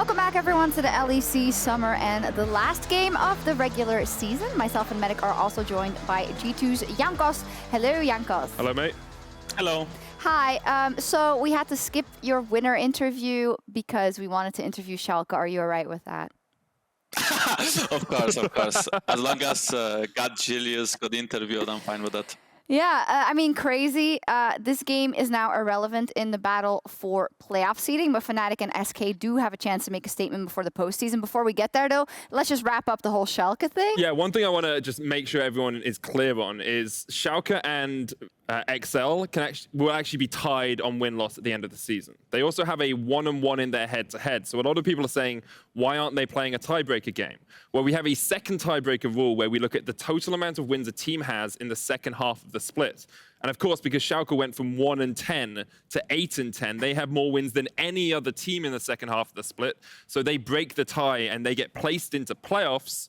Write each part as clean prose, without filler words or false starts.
Welcome back, everyone, to the LEC Summer and the last game of the regular season. Myself and Medic are also joined by G2's Jankos. Hello, Jankos. Hello, mate. Hello. Hi. So we had to skip your winner interview because we wanted to interview Schalke. Are you all right with that? Of course, of course. As long as got Julius got interviewed, I'm fine with that. Yeah, I mean, crazy. This game is now irrelevant in the battle for playoff seeding, but Fnatic and SK do have a chance to make a statement before the postseason. Before we get there, though, let's just wrap up the whole Schalke thing. Yeah, one thing I want to just make sure everyone is clear on is Schalke and XL will actually be tied on win-loss at the end of the season. They also have a 1-on-1 in their head-to-head. So a lot of people are saying, why aren't they playing a tiebreaker game? Well, we have a second tiebreaker rule where we look at the total amount of wins a team has in the second half of the split. And of course, because Schalke went from 1-10 to 8-10, they have more wins than any other team in the second half of the split. So they break the tie and they get placed into playoffs.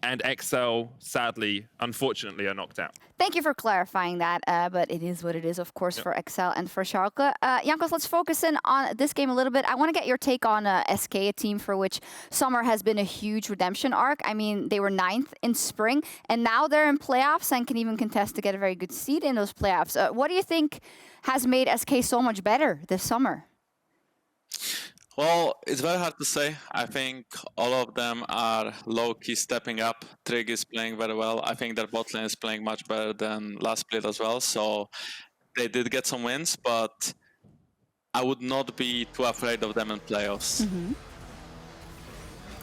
And XL, sadly, unfortunately, are knocked out. Thank you for clarifying that, but it is what it is, of course, for XL and for Schalke. Jankos, let's focus in on this game a little bit. I want to get your take on SK, a team for which summer has been a huge redemption arc. I mean, they were 9th in spring, and now they're in playoffs and can even contest to get a very good seed in those playoffs. What do you think has made SK so much better this summer? Well, it's very hard to say. I think all of them are low-key stepping up. Trig is playing very well. I think their bot lane is playing much better than last split as well. So they did get some wins, but I would not be too afraid of them in playoffs. Mm-hmm.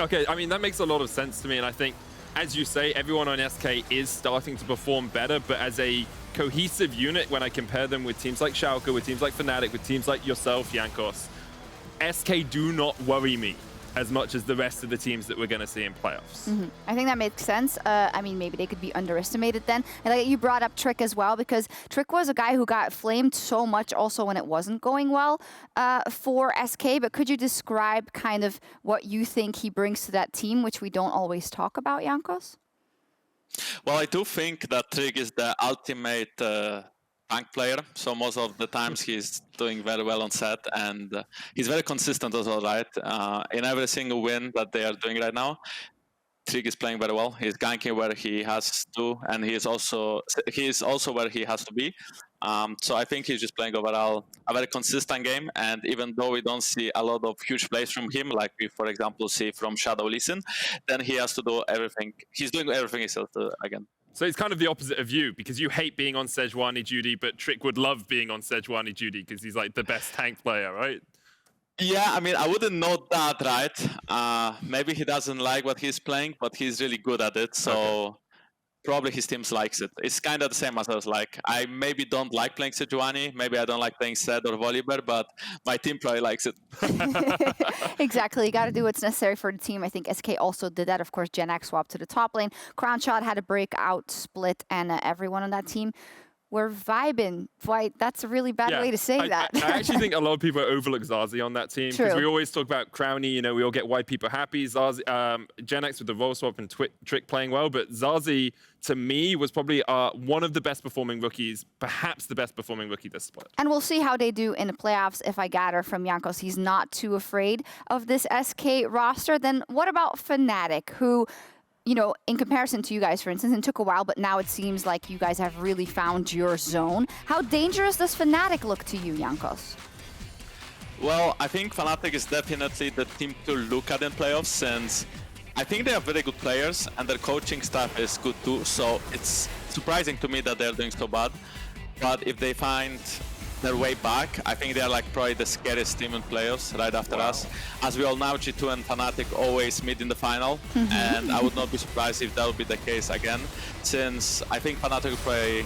Okay, I mean, that makes a lot of sense to me. And I think, as you say, everyone on SK is starting to perform better. But as a cohesive unit, when I compare them with teams like Schalke, with teams like Fnatic, with teams like yourself, Jankos, SK do not worry me as much as the rest of the teams that we're going to see in playoffs. Mm-hmm. I think that makes sense. I mean, maybe they could be underestimated then. And like you brought up Trick as well, because Trick was a guy who got flamed so much also when it wasn't going well for SK. But could you describe kind of what you think he brings to that team, which we don't always talk about, Jankos? Well, I do think that Trig is the ultimate tank player, so most of the times he's doing very well on Sett, and he's very consistent as well, right? In every single win that they are doing right now, Trig is playing very well. He's ganking where he has to, and he is also where he has to be. So I think he's just playing overall a very consistent game, and even though we don't see a lot of huge plays from him, like we, for example, see from Shadow Listen, then he has to do everything. He's doing everything himself again. So it's kind of the opposite of you, because you hate being on Sejuani duty, but Trick would love being on Sejuani duty because he's like the best tank player, right? Yeah, I mean, I wouldn't know that, right? Maybe he doesn't like what he's playing, but he's really good at it, so okay. Probably his team likes it. It's kind of the same as I was like. I maybe don't like playing Sejuani, maybe I don't like playing Sett or Volibear, but my team probably likes it. Exactly, you got to do what's necessary for the team. I think SK also did that. Of course, Jenax swapped to the top lane. Crownshot had a breakout split, and everyone on that team we're vibing. Why, that's a really bad way to say that. I actually think a lot of people overlook ZaZee on that team, because we always talk about Crowny, you know, we all get why people happy. ZaZee, Jenax with the role swap and Trick playing well, but ZaZee, to me, was probably one of the best performing rookies, perhaps the best performing rookie this split. And we'll see how they do in the playoffs. If I gather from Jankos, he's not too afraid of this SK roster. Then what about Fnatic, who, you know, in comparison to you guys, for instance, it took a while, but now it seems like you guys have really found your zone. How dangerous does Fnatic look to you, Jankos? Well, I think Fnatic is definitely the team to look at in playoffs, since I think they have very good players and their coaching staff is good too. So it's surprising to me that they're doing so bad. But if they find their way back, I think they're like probably the scariest team in playoffs right after us. As we all know, G2 and Fnatic always meet in the final, and I would not be surprised if that would be the case again, since I think Fnatic will probably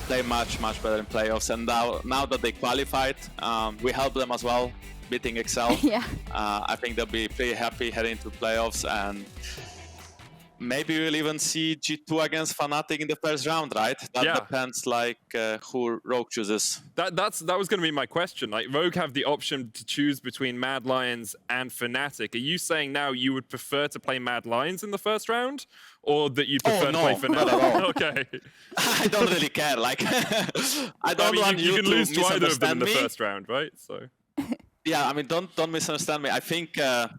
play much better in playoffs, and now that they qualified, we helped them as well, beating XL. I think they'll be pretty happy heading into playoffs, and maybe we'll even see G2 against Fnatic in the first round, right? That depends, like, who Rogue chooses. That was going to be my question. Like, Rogue have the option to choose between Mad Lions and Fnatic. Are you saying now you would prefer to play Mad Lions in the first round, or that you prefer to play Fnatic? Not at all. Okay. I don't really care. Like, I don't want you you can to lose to either of them in the me. first round, right? So. Yeah, I mean, don't misunderstand me. I think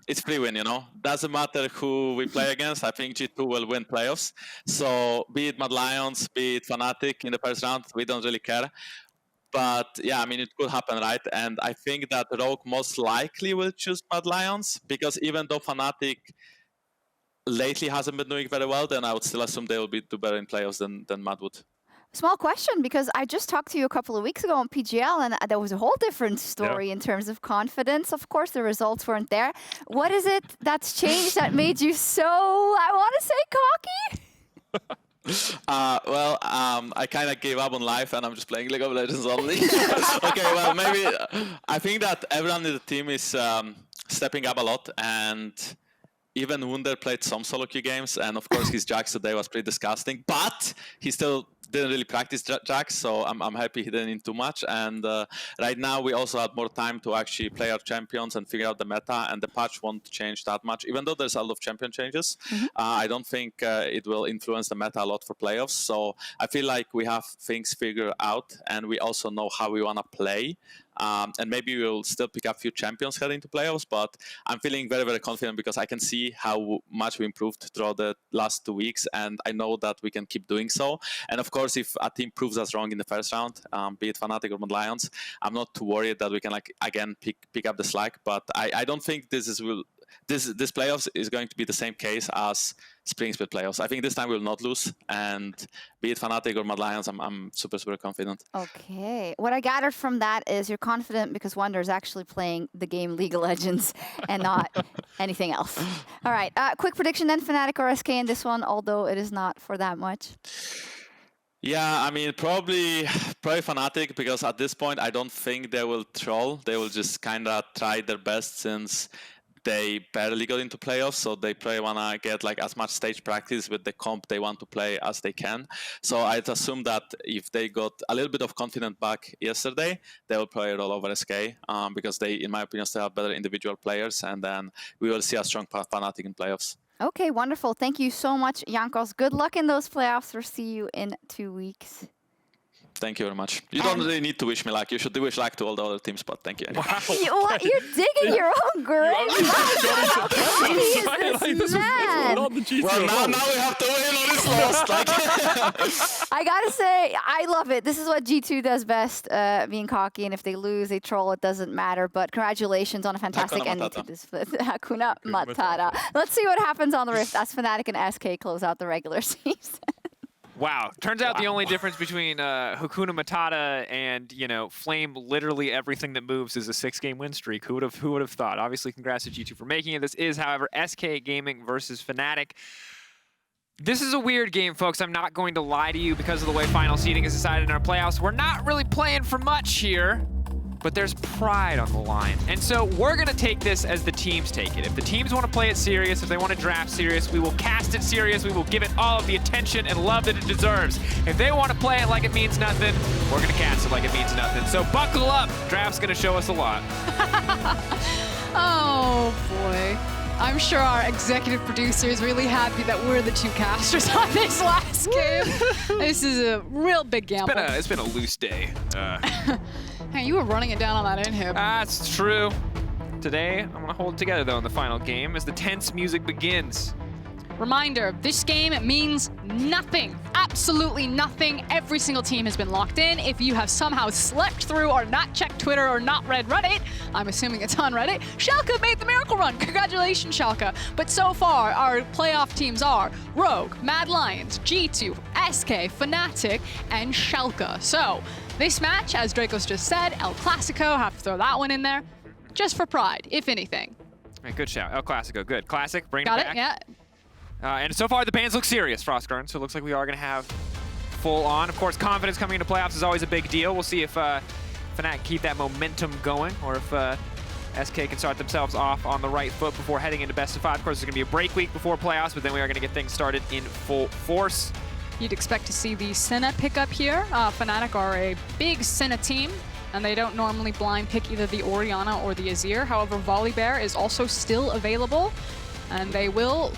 it's free win, you know? Doesn't matter who we play against. I think G2 will win playoffs. So be it Mad Lions, be it Fnatic in the first round, we don't really care. But yeah, I mean, it could happen, right? And I think that Rogue most likely will choose Mad Lions, because even though Fnatic lately hasn't been doing very well, then I would still assume they will do better in playoffs than Mad would. Small question, because I just talked to you a couple of weeks ago on PGL, and there was a whole different story in terms of confidence. Of course, the results weren't there. What is it that's changed that made you so, I want to say, cocky? I kind of gave up on life, and I'm just playing League of Legends only. Okay, well, maybe I think that everyone in the team is stepping up a lot, and even Wunder played some solo queue games, and of course his Jax today was pretty disgusting, but he still didn't really practice Jax, so I'm happy he didn't need too much. And right now we also had more time to actually play our champions and figure out the meta, and the patch won't change that much. Even though there's a lot of champion changes, I don't think it will influence the meta a lot for playoffs. So I feel like we have things figured out, and we also know how we want to play. And maybe we'll still pick up a few champions heading to playoffs, but I'm feeling very, very confident because I can see how much we improved throughout the last 2 weeks, and I know that we can keep doing so. And of course, if a team proves us wrong in the first round, be it Fnatic or Mad Lions, I'm not too worried that we can again pick up the slack. But I don't think this playoffs is going to be the same case as Spring Split playoffs. I think this time we will not lose, and be it Fnatic or Mad Lions, I'm super, super confident. Okay. What I gathered from that is you're confident because Wunder is actually playing the game League of Legends and not anything else. All right. Quick prediction then, Fnatic or SK in this one, although it is not for that much. Yeah, I mean, probably Fnatic, because at this point, I don't think they will troll. They will just kind of try their best, since they barely got into playoffs, so they probably want to get like as much stage practice with the comp they want to play as they can. So I'd assume that if they got a little bit of confidence back yesterday, they will probably roll over SK, because they, in my opinion, still have better individual players, and then we will see a strong Fnatic in playoffs. Okay, wonderful. Thank you so much, Jankos. Good luck in those playoffs. We'll see you in 2 weeks. Thank you very much. You don't really need to wish me luck. You should wish luck to all the other teams, but thank you. Anyway. Wow. You're digging your own grave. Well, now we have to win or it's lost. I gotta say, I love it. This is what G2 does best, being cocky, and if they lose, they troll, it doesn't matter. But congratulations on a fantastic ending to this split. Hakuna Matata. Let's see what happens on the Rift as Fnatic and SK close out the regular season. Wow. Turns out the only difference between Hakuna Matata and, you know, flame literally everything that moves is a 6-game win streak. Who would have thought? Obviously, congrats to G2 for making it. This is, however, SK Gaming versus Fnatic. This is a weird game, folks. I'm not going to lie to you because of the way final seeding is decided in our playoffs. We're not really playing for much here, but there's pride on the line. And so we're going to take this as the teams take it. If the teams want to play it serious, if they want to draft serious, we will cast it serious. We will give it all of the attention and love that it deserves. If they want to play it like it means nothing, we're going to cast it like it means nothing. So buckle up. Draft's going to show us a lot. Oh, boy. I'm sure our executive producer is really happy that we're the two casters on this last game. This is a real big gamble. It's been a loose day. Hey, you were running it down on that inhib. That's true. Today, I'm going to hold it together, though, in the final game as the tense music begins. Reminder, this game means nothing. Absolutely nothing. Every single team has been locked in. If you have somehow slept through or not checked Twitter or not read Reddit, I'm assuming it's on Reddit, Schalke made the miracle run. Congratulations, Schalke. But so far, our playoff teams are Rogue, Mad Lions, G2, SK, Fnatic, and Schalke. So this match, as Drakos just said, El Clasico, have to throw that one in there, just for pride, if anything. Right, good shout. El Clasico, good. Classic, bring it Got back. it, yeah. And so far, the bans look serious, Froskurinn, so it looks like we are going to have full on. Of course, confidence coming into playoffs is always a big deal. We'll see if Fnatic keep that momentum going, or if SK can start themselves off on the right foot before heading into best of 5. Of course, there's going to be a break week before playoffs, but then we are going to get things started in full force. You'd expect to see the Senna pick up here. Fnatic are a big Senna team, and they don't normally blind pick either the Orianna or the Azir. However, Volibear is also still available, and they will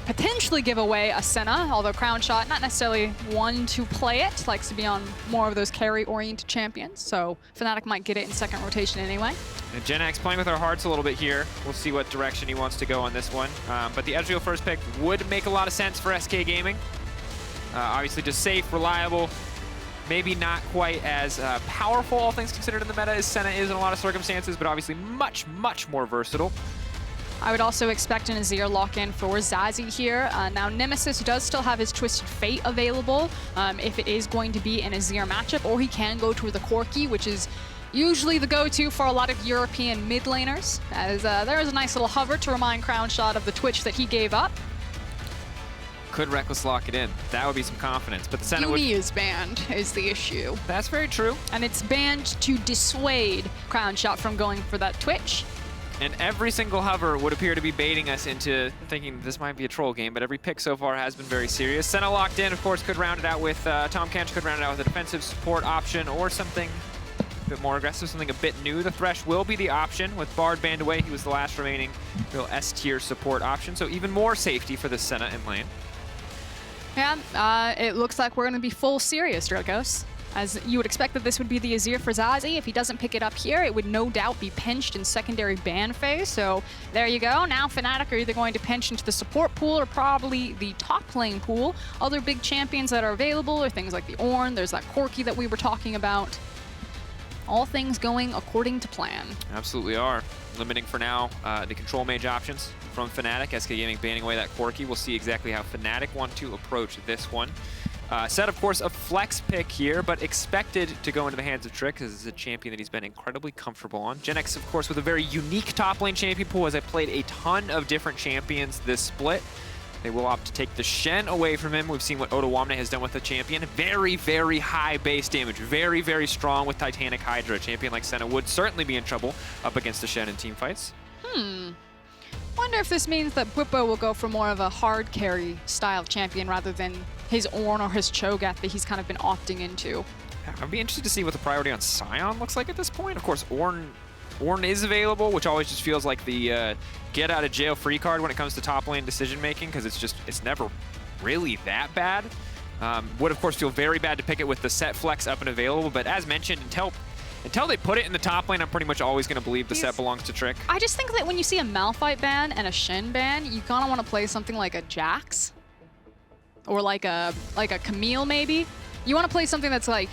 potentially give away a Senna, although Crownshot, not necessarily one to play it, likes to be on more of those carry-oriented champions, so Fnatic might get it in second rotation anyway. And Jenax playing with our hearts a little bit here. We'll see what direction he wants to go on this one. But the Ezreal first pick would make a lot of sense for SK Gaming. Obviously just safe, reliable, maybe not quite as powerful, all things considered, in the meta as Senna is in a lot of circumstances, but obviously much, much more versatile. I would also expect an Azir lock-in for ZaZee here. Now, Nemesis does still have his Twisted Fate available if it is going to be an Azir matchup, or he can go to the Corki, which is usually the go-to for a lot of European mid laners, as there is a nice little hover to remind Crownshot of the Twitch that he gave up. Could Rekkles lock it in? That would be some confidence, but the Senna would... Uni is banned, is the issue. That's very true. And it's banned to dissuade Crownshot from going for that Twitch. And every single hover would appear to be baiting us into thinking this might be a troll game, but every pick so far has been very serious. Senna locked in, of course, could round it out with, Tom Kench could round it out with a defensive support option or something a bit more aggressive, something a bit new. The Thresh will be the option. With Bard banned away, he was the last remaining real S-tier support option, so even more safety for the Senna in lane. Yeah, it looks like we're going to be full serious, Drakos. As you would expect that this would be the Azir for ZaZee. If he doesn't pick it up here, it would no doubt be pinched in secondary ban phase. So there you go. Now Fnatic are either going to pinch into the support pool or probably the top lane pool. Other big champions that are available are things like the Ornn. There's that Corki that we were talking about. All things going according to plan. Absolutely are. Limiting for now the control mage options from Fnatic. SK Gaming banning away that Corki. We'll see exactly how Fnatic want to approach this one. Sett, of course, a flex pick here, but expected to go into the hands of Trick, because this is a champion that he's been incredibly comfortable on. Jenax, of course, with a very unique top lane champion pool, as I played a ton of different champions this split. They will opt to take the Shen away from him. We've seen what Ottawamne has done with the champion. Very, very high base damage. Very, very strong with Titanic Hydra. A champion like Senna would certainly be in trouble up against the Shen in team fights. Wonder if this means that Bwipo will go for more of a hard carry style champion rather than his Ornn or his Cho'Gath that he's kind of been opting into. I'd be interested to see what the priority on Sion looks like at this point. Of course, Ornn is available, which always just feels like the get out of jail free card when it comes to top lane decision making, because it's never really that bad. Would of course feel very bad to pick it with the Sett flex up and available, but as mentioned, until they put it in the top lane, I'm pretty much always going to believe the Sett belongs to Trick. I just think that when you see a Malphite ban and a Shen ban, you kind of want to play something like a Jax or like a Camille maybe. You want to play something that's like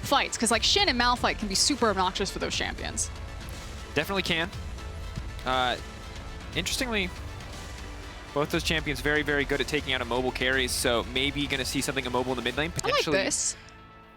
fights, because like Shen and Malphite can be super obnoxious for those champions. Definitely can. Interestingly, both those champions very, very good at taking out immobile carries, so maybe going to see something immobile in the mid lane, potentially. I like this.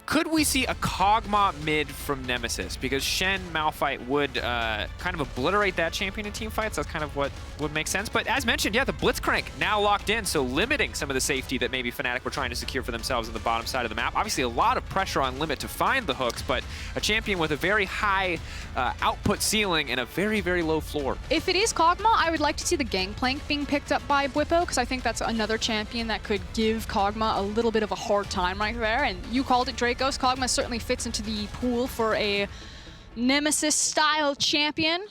Could we see a Kog'Maw mid from Nemesis? Because Shen Malphite would kind of obliterate that champion in team fights. That's kind of what would make sense. But as mentioned, yeah, the Blitzcrank now locked in, so limiting some of the safety that maybe Fnatic were trying to secure for themselves on the bottom side of the map. Obviously, a lot of pressure on Limit to find the hooks, but a champion with a very high output ceiling and a very, very low floor. If it is Kog'Maw, I would like to see the Gangplank being picked up by Bwipo, because I think that's another champion that could give Kog'Maw a little bit of a hard time right there. And you called it, Drakos. Kog'Maw certainly fits into the pool for a Nemesis-style champion.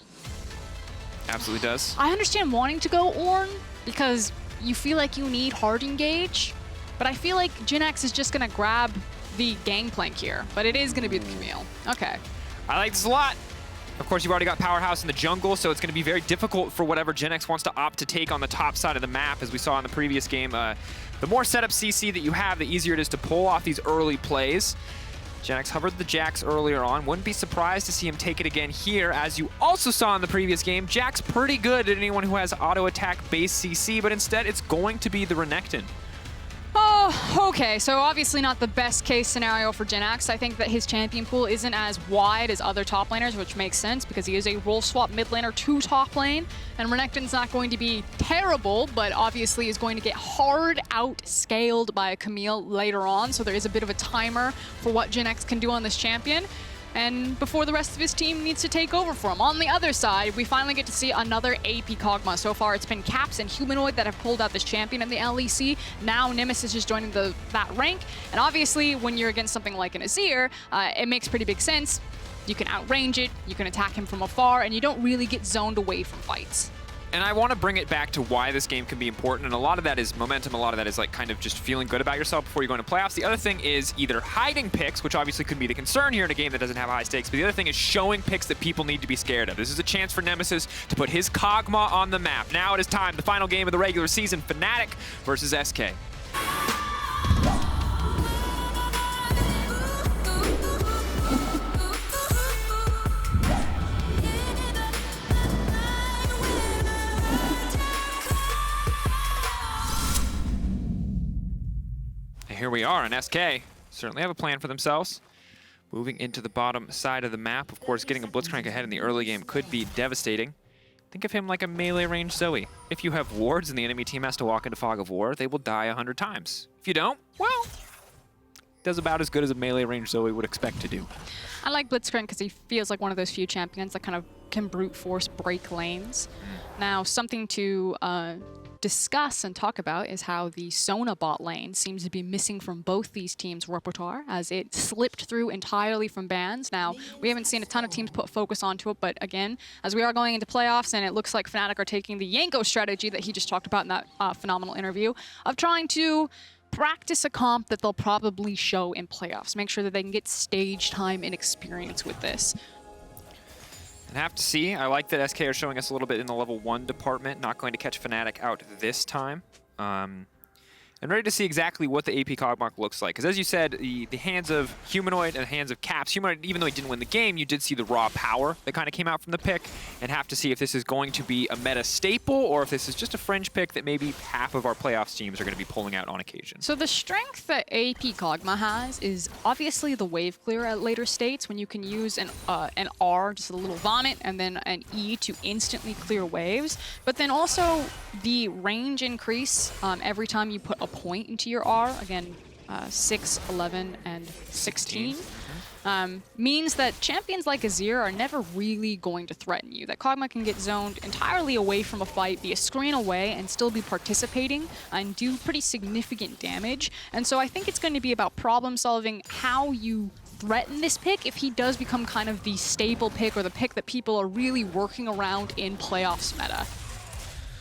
Absolutely does. I understand wanting to go Ornn because you feel like you need hard engage, but I feel like Jenax is just going to grab the Gangplank here, but it is going to be the Camille. Okay. I like this a lot. Of course, you've already got Powerhouse in the jungle, so it's going to be very difficult for whatever Jenax wants to opt to take on the top side of the map, as we saw in the previous game. The more setup CC that you have, the easier it is to pull off these early plays. Jenax hovered the Jax earlier on. Wouldn't be surprised to see him take it again here. As you also saw in the previous game, Jax pretty good at anyone who has auto attack base CC, but instead it's going to be the Renekton. Oh, okay, so obviously not the best case scenario for Jenax. I think that his champion pool isn't as wide as other top laners, which makes sense because he is a role swap mid laner to top lane, and Renekton's not going to be terrible, but obviously is going to get hard out-scaled by a Camille later on, so there is a bit of a timer for what Jenax can do on this champion. And before the rest of his team needs to take over for him. On the other side, we finally get to see another AP Kog'Maw. So far, it's been Caps and Humanoid that have pulled out this champion in the LEC. Now Nemesis is joining that rank. And obviously, when you're against something like an Azir, it makes pretty big sense. You can outrange it, you can attack him from afar, and you don't really get zoned away from fights. And I want to bring it back to why this game can be important, and a lot of that is momentum, a lot of that is like kind of just feeling good about yourself before you go into playoffs. The other thing is either hiding picks, which obviously could be the concern here in a game that doesn't have high stakes, but the other thing is showing picks that people need to be scared of. This is a chance for Nemesis to put his Kog'Maw on the map. Now it is time, the final game of the regular season, Fnatic versus SK. Here we are, and SK certainly have a plan for themselves. Moving into the bottom side of the map. Of course, getting a Blitzcrank ahead in the early game could be devastating. Think of him like a melee range Zoe. If you have wards and the enemy team has to walk into Fog of War, they will die 100 times. If you don't, well, does about as good as a melee range Zoe would expect to do. I like Blitzcrank because he feels like one of those few champions that kind of can brute force break lanes. Now, something to discuss and talk about is how the Sona bot lane seems to be missing from both these teams' repertoire, as it slipped through entirely from bans. Now, we haven't seen a ton of teams put focus onto it, but again, as we are going into playoffs, and it looks like Fnatic are taking the Jankos strategy that he just talked about in that phenomenal interview, of trying to practice a comp that they'll probably show in playoffs. Make sure that they can get stage time and experience with this. And have to see. I like that SK are showing us a little bit in the level 1 department. Not going to catch Fnatic out this time. And ready to see exactly what the AP Kog'Maw looks like. Because as you said, the hands of Humanoid and the hands of Caps, Humanoid, even though he didn't win the game, you did see the raw power that kind of came out from the pick. And have to see if this is going to be a meta staple or if this is just a fringe pick that maybe half of our playoffs teams are going to be pulling out on occasion. So the strength that AP Kog'Maw has is obviously the wave clear at later states, when you can use an R, just a little vomit, and then an E to instantly clear waves. But then also the range increase every time you put a point into your R, again, 6, 11, and 16, means that champions like Azir are never really going to threaten you. That Kog'Maw can get zoned entirely away from a fight, be a screen away, and still be participating and do pretty significant damage. And so I think it's going to be about problem solving how you threaten this pick if he does become kind of the staple pick or the pick that people are really working around in playoffs meta.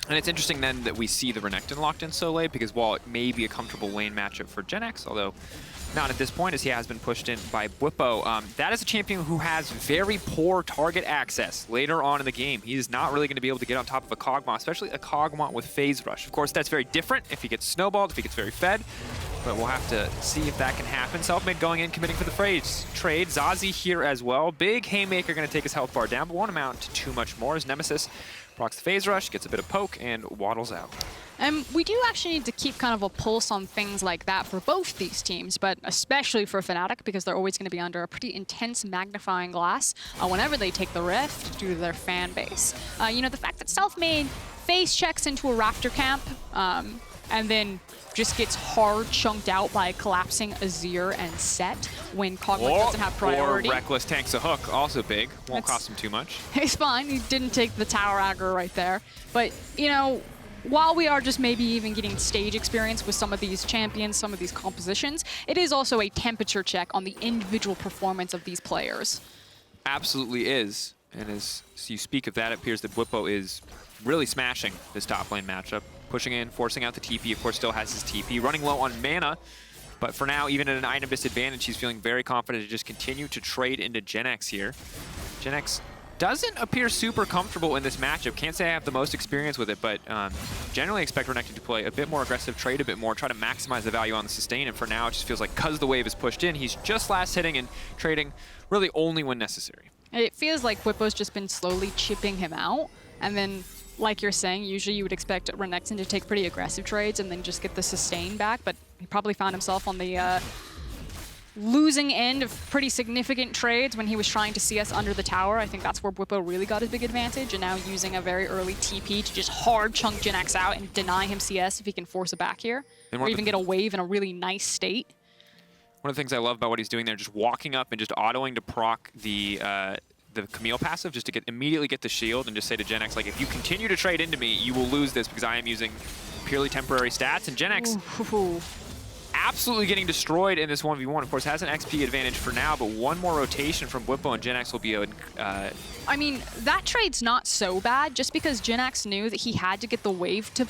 And it's interesting then that we see the Renekton locked in so late, because while it may be a comfortable lane matchup for Jenax, although not at this point as he has been pushed in by Bwipo, that is a champion who has very poor target access later on in the game. He is not really going to be able to get on top of a Kog'Maw, especially a Kog'Maw with Phase Rush. Of course, that's very different if he gets snowballed, if he gets very fed, but we'll have to see if that can happen. Selfmade going in, committing for the trade. ZaZee here as well. Big Haymaker going to take his health bar down, but won't amount to too much more as Nemesis procs the Phase Rush, gets a bit of poke, and waddles out. And we do actually need to keep kind of a pulse on things like that for both these teams, but especially for Fnatic, because they're always going to be under a pretty intense magnifying glass whenever they take the rift due to their fan base. You know, the fact that Selfmade face checks into a Raptor camp and then just gets hard chunked out by collapsing Azir and Sett when Kog'Maw doesn't have priority. Or Rekkles tanks a hook, also big. Won't cost him too much. It's fine, he didn't take the tower aggro right there. But, you know, while we are just maybe even getting stage experience with some of these champions, some of these compositions, it is also a temperature check on the individual performance of these players. Absolutely is. And as you speak of that, it appears that Bwipo is really smashing this top lane matchup. Pushing in, forcing out the TP, of course still has his TP. Running low on mana, but for now, even at an item disadvantage, he's feeling very confident to just continue to trade into Jenax here. Jenax doesn't appear super comfortable in this matchup. Can't say I have the most experience with it, but generally expect Renekton to play a bit more aggressive, trade a bit more, try to maximize the value on the sustain, and for now it just feels like because the wave is pushed in, he's just last hitting and trading really only when necessary. It feels like Bwipo's just been slowly chipping him out, and then like you're saying, usually you would expect Renekton to take pretty aggressive trades and then just get the sustain back, but he probably found himself on the losing end of pretty significant trades when he was trying to CS under the tower. I think that's where Bwipo really got his big advantage, and now using a very early TP to just hard chunk Jenax out and deny him CS if he can force it back here, or even get a wave in a really nice state. One of the things I love about what he's doing there, just walking up and just autoing to proc the Camille passive just to immediately get the shield and just say to Jenax, like, if you continue to trade into me, you will lose this because I am using purely temporary stats. And Jenax absolutely getting destroyed in this 1v1. Of course, has an XP advantage for now, but one more rotation from Bwipo and Jenax will be I mean, that trade's not so bad, just because Jenax knew that he had to get the wave to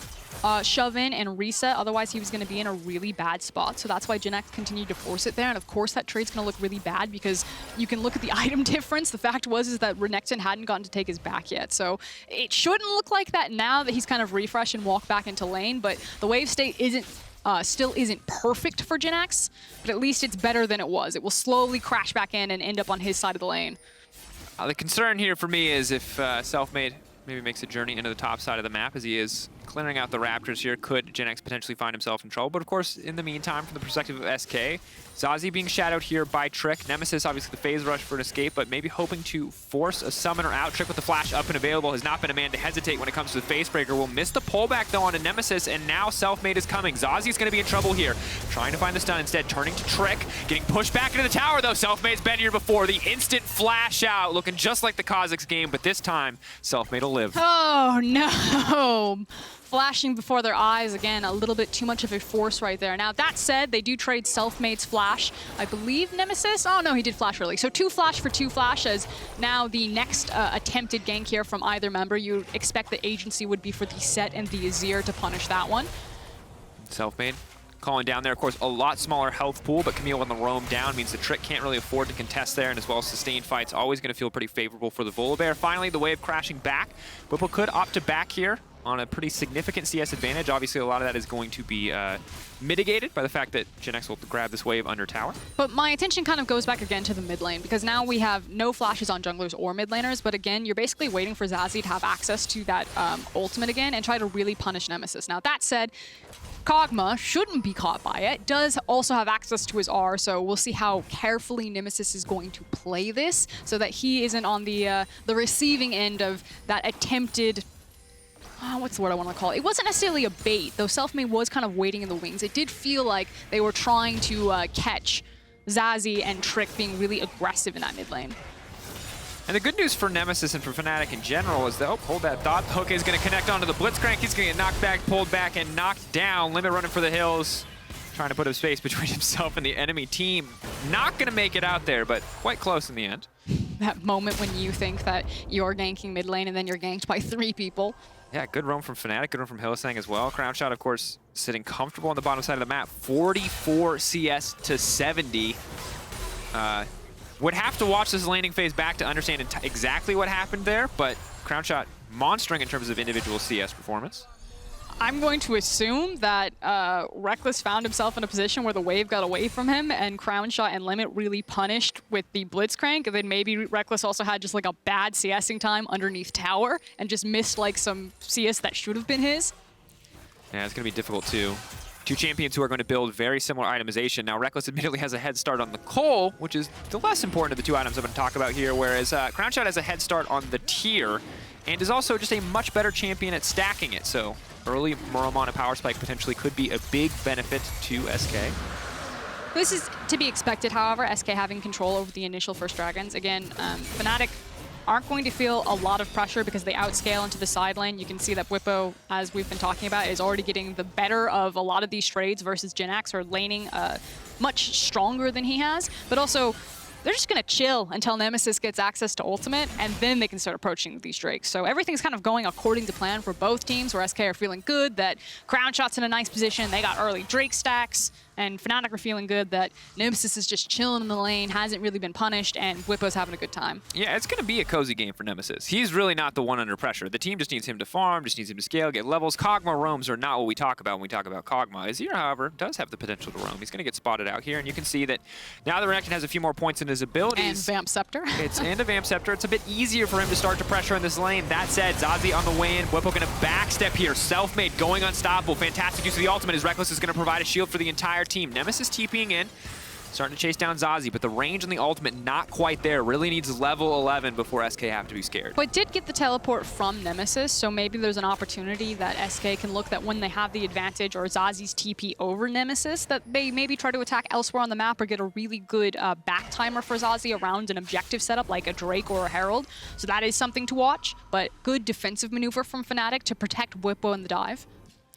shove in and reset, otherwise he was going to be in a really bad spot. So that's why Jenax continued to force it there, and of course that trade's going to look really bad because you can look at the item difference. The fact is that Renekton hadn't gotten to take his back yet, so it shouldn't look like that now that he's kind of refreshed and walked back into lane, but the wave state still isn't perfect for Jenax, but at least it's better than it was. It will slowly crash back in and end up on his side of the lane. The concern here for me is if Selfmade maybe makes a journey into the top side of the map, as he is clearing out the Raptors here, could Jenax potentially find himself in trouble. But of course, in the meantime, from the perspective of SK, ZaZee being shadowed here by Trick. Nemesis, obviously the phase rush for an escape, but maybe hoping to force a summoner out. Trick with the flash up and available has not been a man to hesitate when it comes to the face breaker. Will miss the pullback though onto Nemesis, and now Selfmade is coming. ZaZee's going to be in trouble here. Trying to find the stun instead, turning to Trick. Getting pushed back into the tower though. Selfmade's been here before. The instant flash out, looking just like the Kha'Zix game, but this time, Selfmade will live. Oh no! Flashing before their eyes, again, a little bit too much of a force right there. Now, that said, they do trade Selfmade's flash. I believe Nemesis? Oh, no, he did flash early. So 2 flash for 2 flash, as now the next attempted gank here from either member. You expect the agency would be for the Sett and the Azir to punish that one. Selfmade calling down there. Of course, a lot smaller health pool, but Camille on the roam down means the Trick can't really afford to contest there, and as well as sustained fights, always going to feel pretty favorable for the Volibear. Finally, the wave crashing back. Bwipo could opt to back here on a pretty significant CS advantage. Obviously, a lot of that is going to be mitigated by the fact that Jenax will grab this wave under tower. But my attention kind of goes back again to the mid lane, because now we have no flashes on junglers or mid laners, but again, you're basically waiting for ZaZee to have access to that ultimate again and try to really punish Nemesis. Now, that said, Kog'Maw shouldn't be caught by it, does also have access to his R, so we'll see how carefully Nemesis is going to play this so that he isn't on the receiving end of that attempted, what's the word I want to call it? It wasn't necessarily a bait, though Selfmade was kind of waiting in the wings. It did feel like they were trying to catch ZaZee and Trick being really aggressive in that mid lane. And the good news for Nemesis and for Fnatic in general is that, oh, hold that thought. The hook is going to connect onto the Blitzcrank. He's going to get knocked back, pulled back, and knocked down. Limit running for the hills, trying to put a space between himself and the enemy team. Not going to make it out there, but quite close in the end. That moment when you think that you're ganking mid lane and then you're ganked by 3 people. Yeah, good roam from Fnatic, good roam from Hylissang as well. Crownshot, of course, sitting comfortable on the bottom side of the map. 44 CS to 70. Would have to watch this laning phase back to understand exactly what happened there, but Crownshot monstering in terms of individual CS performance. I'm going to assume that Rekkles found himself in a position where the wave got away from him and Crownshot and Limit really punished with the Blitzcrank, and then maybe Rekkles also had just like a bad CSing time underneath tower and just missed like some CS that should have been his. Yeah, it's going to be difficult too. 2 champions who are going to build very similar itemization. Now, Rekkles admittedly has a head start on the Cole, which is the less important of the 2 items I'm going to talk about here, whereas Crownshot has a head start on the tier and is also just a much better champion at stacking it. So early Moromon and Power Spike potentially could be a big benefit to SK. This is to be expected, however, SK having control over the initial first dragons. Again, Fnatic aren't going to feel a lot of pressure because they outscale into the side lane. You can see that Bwipo, as we've been talking about, is already getting the better of a lot of these trades versus Jenax, or laning much stronger than he has. But also, they're just going to chill until Nemesis gets access to ultimate, and then they can start approaching these Drakes. So everything's kind of going according to plan for both teams, where SK are feeling good that Crownshot's in a nice position, they got early Drake stacks, and Fnatic are feeling good that Nemesis is just chilling in the lane, hasn't really been punished, and Bwipo's having a good time. Yeah, it's going to be a cozy game for Nemesis. He's really not the one under pressure. The team just needs him to farm, just needs him to scale, get levels. Kog'Maw roams are not what we talk about when we talk about Kog'Maw. Azir, however, does have the potential to roam. He's going to get spotted out here, and you can see that now that Renekton has a few more points in his abilities. And Vamp Scepter. And a Vamp Scepter. It's a bit easier for him to start to pressure in this lane. That said, ZaZee on the way in. Bwipo going to backstep here. Selfmade going unstoppable. Fantastic use of the ultimate as Rekkles is going to provide a shield for the entire team. Nemesis TPing in. Starting to chase down ZaZee, but the range on the ultimate not quite there. Really needs level 11 before SK have to be scared. But did get the teleport from Nemesis, so maybe there's an opportunity that SK can look that when they have the advantage or ZaZee's TP over Nemesis, that they maybe try to attack elsewhere on the map or get a really good back timer for ZaZee around an objective setup like a Drake or a Herald. So that is something to watch, but good defensive maneuver from Fnatic to protect Bwipo in the dive.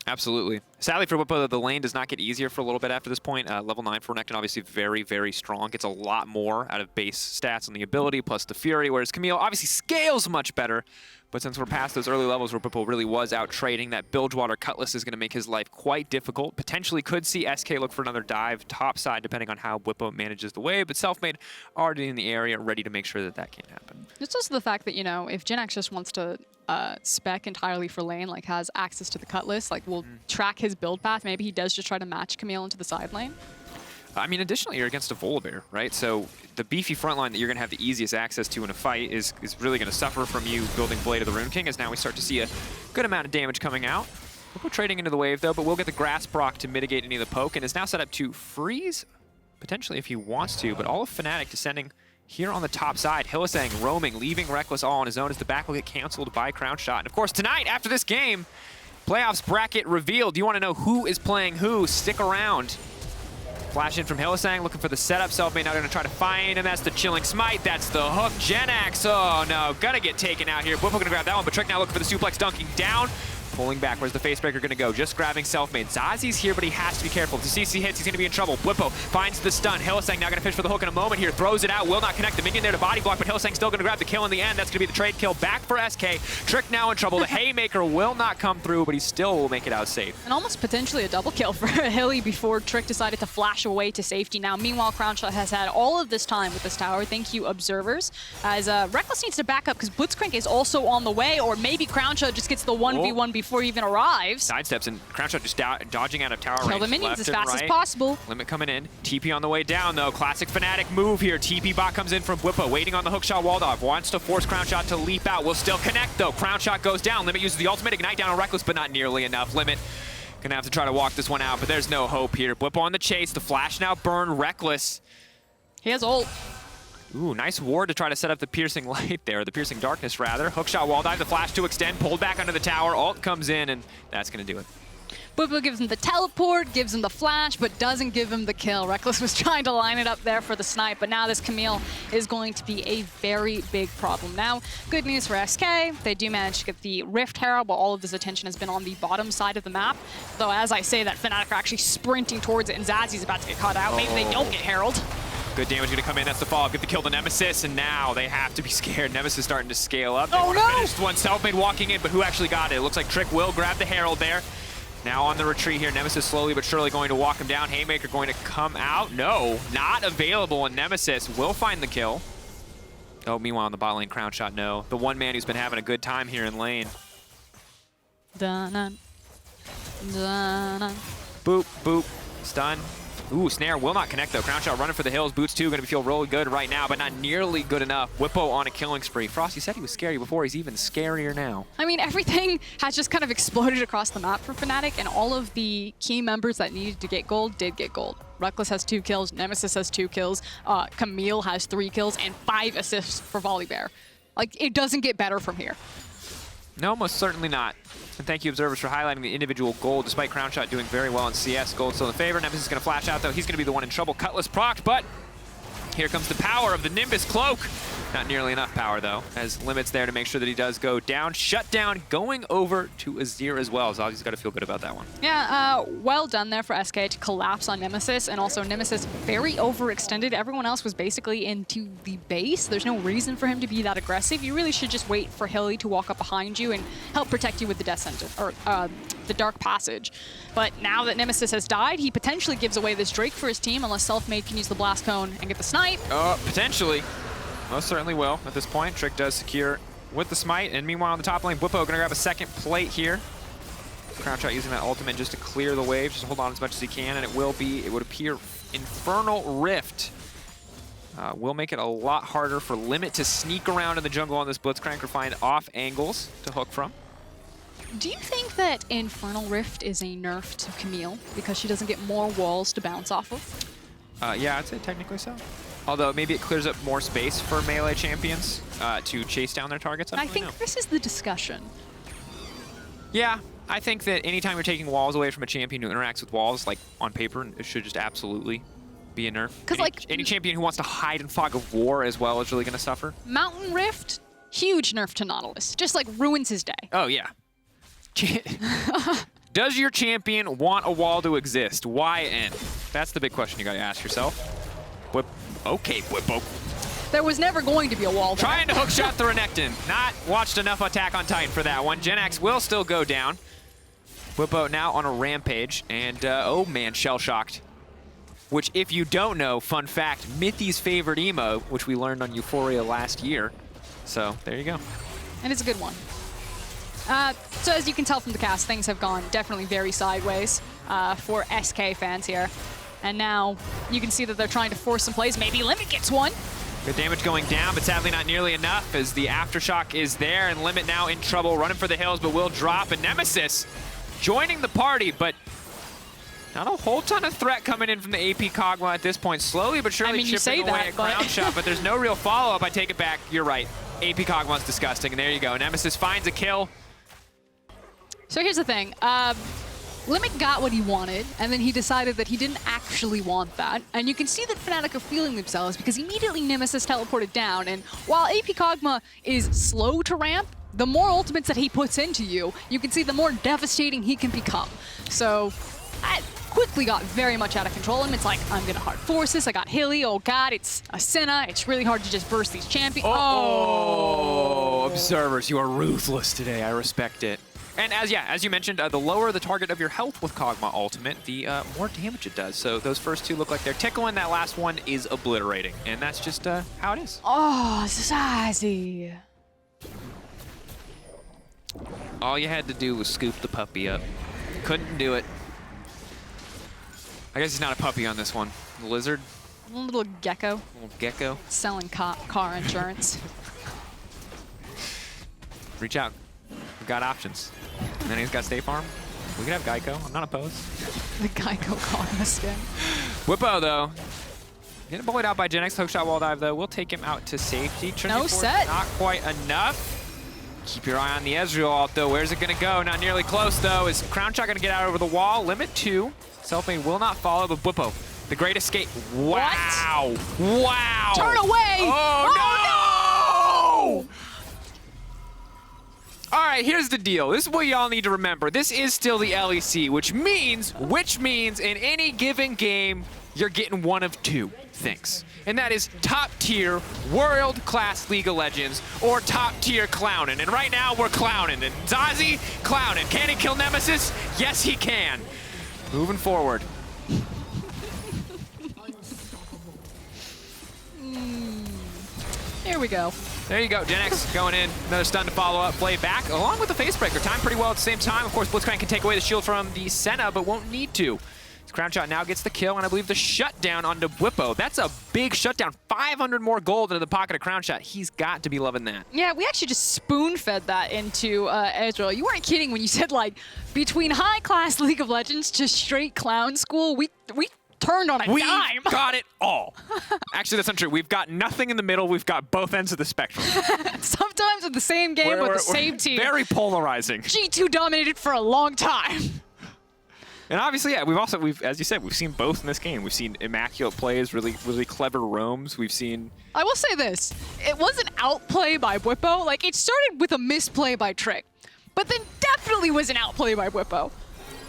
Absolutely. Sadly for Bwipo, the lane does not get easier for a little bit after this point. Level 9 for Renekton, obviously very, very strong. Gets a lot more out of base stats on the ability, plus the Fury, whereas Camille obviously scales much better. But since we're past those early levels where Bwipo really was out trading, that Bilgewater Cutlass is going to make his life quite difficult. Potentially could see SK look for another dive top side, depending on how Bwipo manages the wave. But Selfmade already in the area, ready to make sure that that can't happen. It's also the fact that, you know, if Jenax just wants to spec entirely for lane, like has access to the Cutlass, like will track his build path, maybe he does just try to match Camille into the side lane. I mean, additionally, you're against a Volibear, right? So the beefy front line that you're going to have the easiest access to in a fight is really going to suffer from you building Blade of the Rune King, as now we start to see a good amount of damage coming out. We'll trading into the wave, though, but we'll get the Grass proc to mitigate any of the poke, and is now set up to freeze, potentially if he wants to, but all of Fnatic descending here on the top side. Hylissang roaming, leaving Rekkles all on his own as the back will get canceled by Crownshot. And of course, tonight, after this game, playoffs bracket revealed. Do you want to know who is playing who? Stick around. Flash in from Hylissang, looking for the setup. Selfmade now going to try to find him. That's the Chilling Smite. That's the hook. Jenax, oh no, gonna get taken out here. Bwipo going to grab that one, but Trick now looking for the suplex, dunking down. Pulling back, where's the Facebreaker going to go? Just grabbing Selfmade. ZaZee's here, but he has to be careful. If the CC hits, he's going to be in trouble. Bwipo finds the stun. Hylissang now going to fish for the hook in a moment here. Throws it out, will not connect. The minion there to body block, but Hylissang still going to grab the kill in the end. That's going to be the trade kill back for SK. Trick now in trouble. The Haymaker will not come through, but he still will make it out safe. And almost potentially a double kill for Hilly before Trick decided to flash away to safety. Now, meanwhile, Crownshot has had all of this time with this tower. Thank you, observers. As Rekkles needs to back up because Blitzcrank is also on the way, or maybe Crownshot just gets the 1v1 before he even arrives. Sidesteps and Crownshot just dodging out of tower range. Kill the minions as fast as right. possible. Limit coming in. TP on the way down, though. Classic Fnatic move here. TP bot comes in from Bwipo, waiting on the hookshot wall off. Wants to force Crownshot to leap out. Will still connect, though. Crownshot goes down. Limit uses the ultimate. Ignite down on Rekkles, but not nearly enough. Limit gonna have to try to walk this one out, but there's no hope here. Bwipo on the chase. The flash now burn. Rekkles. He has ult. Ooh, nice ward to try to set up the piercing light there, the piercing darkness rather. Hookshot wall dive, the flash to extend, pulled back under the tower. Ult comes in, and that's gonna do it. Bwipo gives him the teleport, gives him the flash, but doesn't give him the kill. Rekkles was trying to line it up there for the snipe, but now this Camille is going to be a very big problem. Now, good news for SK. They do manage to get the Rift Herald, but all of this attention has been on the bottom side of the map. Though, as I say that, Fnatic are actually sprinting towards it, and ZaZee's about to get caught out. Maybe they don't get Herald. Good damage going to come in. That's the follow-up. Get the kill to Nemesis, and now they have to be scared. Nemesis starting to scale up. Oh, no! Finished one. Selfmade walking in, but who actually got it? It looks like Trick will grab the Herald there. Now on the retreat here. Nemesis slowly but surely going to walk him down. Haymaker going to come out. No, not available, and Nemesis will find the kill. Oh, meanwhile on the bot lane, Crownshot, no. The one man who's been having a good time here in lane. Dun-dun. Dun-dun. Boop, boop, stun. Ooh, snare will not connect though. Crownshot running for the hills. Boots 2 going to feel really good right now, but not nearly good enough. Bwipo on a killing spree. Frosty said he was scary before. He's even scarier now. I mean, everything has just kind of exploded across the map for Fnatic, and all of the key members that needed to get gold did get gold. Rekkles has 2 kills, Nemesis has 2 kills, Camille has 3 kills, and 5 assists for Volibear. Like, it doesn't get better from here. No, most certainly not. And thank you, observers, for highlighting the individual gold. Despite Crownshot doing very well in CS, gold still in favor. Nemesis is going to flash out, though. He's going to be the one in trouble. Cutlass procced, but here comes the power of the Nimbus Cloak. Not nearly enough power, though, as Limit's there to make sure that he does go down. Shut down, going over to Azir as well. ZaZee's got to feel good about that one. Yeah, well done there for SK to collapse on Nemesis, and also Nemesis very overextended. Everyone else was basically into the base. There's no reason for him to be that aggressive. You really should just wait for Hilly to walk up behind you and help protect you with the Death Sentence, or the Dark Passage. But now that Nemesis has died, he potentially gives away this Drake for his team, unless Selfmade can use the Blast Cone and get the snipe. Potentially. Most certainly will at this point. Trick does secure with the smite, and meanwhile on the top lane, Bwipo gonna grab a second plate here. Crownshot using that ultimate just to clear the wave, just hold on as much as he can, and it would appear Infernal Rift. Will make it a lot harder for Limit to sneak around in the jungle on this Blitzcrank or find off angles to hook from. Do you think that Infernal Rift is a nerf to Camille because she doesn't get more walls to bounce off of? Yeah, I'd say technically so. Although maybe it clears up more space for melee champions to chase down their targets. I think this is the discussion. Yeah, I think that anytime you're taking walls away from a champion who interacts with walls, like on paper, it should just absolutely be a nerf. Because any champion who wants to hide in fog of war as well is really going to suffer. Mountain Rift, huge nerf to Nautilus. Just like ruins his day. Oh yeah. Does your champion want a wall to exist? YN? That's the big question you gotta ask yourself. Okay, Bwipo. There was never going to be a wall there. Trying to hookshot the Renekton. Not watched enough Attack on Titan for that one. Jenax will still go down. Bwipo now on a rampage, and oh man, shell-shocked. Which, if you don't know, fun fact, Mithy's favorite emo, which we learned on Euphoria last year. So, there you go. And it's a good one. So as you can tell from the cast, things have gone definitely very sideways for SK fans here. And now you can see that they're trying to force some plays. Maybe Limit gets one. Good damage going down, but sadly not nearly enough as the Aftershock is there, and Limit now in trouble, running for the hills, but will drop. And Nemesis joining the party, but not a whole ton of threat coming in from the AP Kog'Maw at this point. Slowly but surely chipping away at Crownshot, but there's no real follow-up. I take it back. You're right. AP Kog'Maw's disgusting, and there you go. Nemesis finds a kill. So here's the thing. Limit got what he wanted, and then he decided that he didn't actually want that. And you can see that Fnatic are feeling themselves because immediately Nemesis teleported down. And while AP Kog'Maw is slow to ramp, the more ultimates that he puts into you, you can see the more devastating he can become. So that quickly got very much out of control. And it's like, I'm gonna hard force this. I got Hilly. Oh God, it's a Senna. It's really hard to just burst these champions. Oh, observers, you are ruthless today. I respect it. And as you mentioned, the lower the target of your health with Kog'Maw ultimate, the more damage it does. So those first two look like they're tickling. That last one is obliterating. And that's just how it is. Oh, ZaZee. All you had to do was scoop the puppy up. Couldn't do it. I guess he's not a puppy on this one. The lizard? A little gecko. Little gecko. Selling car insurance. Reach out. We've got options. And then he's got State Farm. We can have Geico. I'm not opposed. The Geico Kog'Maw skin. Bwipo, though. Getting bullied out by Jenax. Hookshot wall dive, though. We'll take him out to safety. No Sett. Not quite enough. Keep your eye on the Ezreal ult, though. Where's it going to go? Not nearly close, though. Is Crownshot going to get out over the wall? Limit 2. Selfmade will not follow, but Bwipo, the great escape. Wow. What? Wow. Turn away. Oh, no! All right, here's the deal. This is what y'all need to remember. This is still the LEC, which means in any given game, you're getting one of two things. And that is top-tier, world-class League of Legends, or top-tier clowning. And right now, we're clowning. And ZaZee, clowning. Can he kill Nemesis? Yes, he can. Moving forward. Here we go. There you go, Jenax going in, another stun to follow up, play back, along with the Facebreaker. Timed pretty well at the same time. Of course, Blitzcrank can take away the shield from the Senna, but won't need to. Crownshot now gets the kill, and I believe the shutdown onto Bwipo. That's a big shutdown. 500 more gold into the pocket of Crownshot. He's got to be loving that. Yeah, we actually just spoon-fed that into Ezreal. You weren't kidding when you said, like, between high-class League of Legends to straight clown school, we turned on a dime. We've got it all. Actually, that's not true. We've got nothing in the middle. We've got both ends of the spectrum. Sometimes with the same game with the same team. Very polarizing. G2 dominated for a long time. And obviously, yeah, we've as you said, we've seen both in this game. We've seen immaculate plays, really clever roams. We've seen... I will say this. It wasn't outplay by Bwipo. Like, it started with a misplay by Trick, but then definitely was an outplay by Bwipo.